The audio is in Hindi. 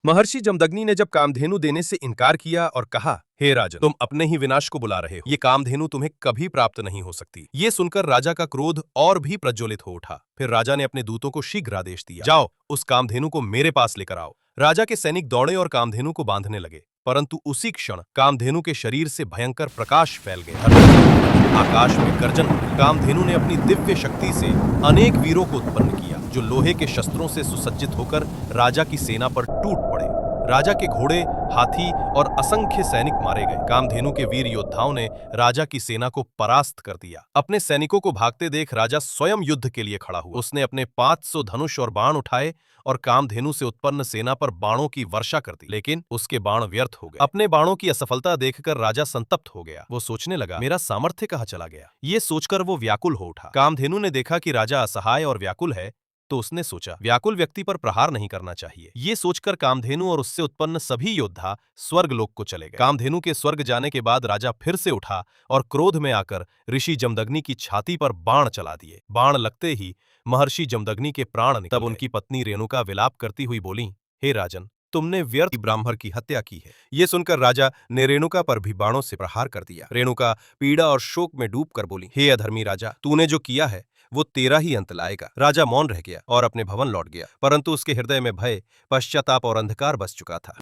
महर्षि जमदग्नि ने जब कामधेनु देने से इनकार किया और कहा, हे राजन, तुम अपने ही विनाश को बुला रहे हो। ये कामधेनु तुम्हें कभी प्राप्त नहीं हो सकती। ये सुनकर राजा का क्रोध और भी प्रज्वलित हो उठा। फिर राजा ने अपने दूतों को शीघ्र आदेश दिया, जाओ, उस कामधेनु को मेरे पास लेकर आओ। राजा के सैनिक दौड़े और कामधेनु को बांधने लगे, परंतु उसी क्षण कामधेनु के शरीर से भयंकर प्रकाश फैल गया। आकाश में गर्जन हुई। कामधेनु ने अपनी दिव्य शक्ति से अनेक वीरों को उत्पन्न किया, जो लोहे के शस्त्रों से सुसज्जित होकर राजा की सेना पर टूट पड़े। राजा के घोड़े, हाथी और असंख्य सैनिक मारे गए। कामधेनु के वीर योद्धाओं ने राजा की सेना को परास्त कर दिया। अपने सैनिकों को भागते देख राजा स्वयं युद्ध के लिए खड़ा हुआ। उसने अपने 500 धनुष और बाण उठाए और कामधेनु से उत्पन्न सेना पर बाणों की वर्षा कर दी, लेकिन उसके बाण व्यर्थ हो गए। अपने बाणों की असफलता देखकर राजा संतप्त हो गया। वो सोचने लगा, मेरा सामर्थ्य कहाँ चला गया। ये सोचकर वो व्याकुल हो उठा। कामधेनु ने देखा कि राजा असहाय और व्याकुल है, तो उसने सोचा, व्याकुल व्यक्ति पर प्रहार नहीं करना चाहिए। ये सोचकर कामधेनु और उससे उत्पन्न सभी योद्धा स्वर्गलोक को चले गए। कामधेनु के स्वर्ग जाने के बाद राजा फिर से उठा और क्रोध में आकर ऋषि जमदग्नि की छाती पर बाण चला दिए। बाण लगते ही महर्षि जमदग्नि के प्राण निकल गए। तब उनकी पत्नी रेणुका विलाप करती हुई बोली, हे राजन, तुमने व्यर्थ ब्राह्मण की हत्या की है। ये सुनकर राजा ने रेणुका पर भी बाणों से प्रहार कर दिया। रेणुका पीड़ा और शोक में डूबकर बोली, हे अधर्मी राजा, तूने जो किया है वो तेरा ही अंत लाएगा। राजा मौन रह गया और अपने भवन लौट गया, परंतु उसके हृदय में भय, पश्चाताप और अंधकार बस चुका था।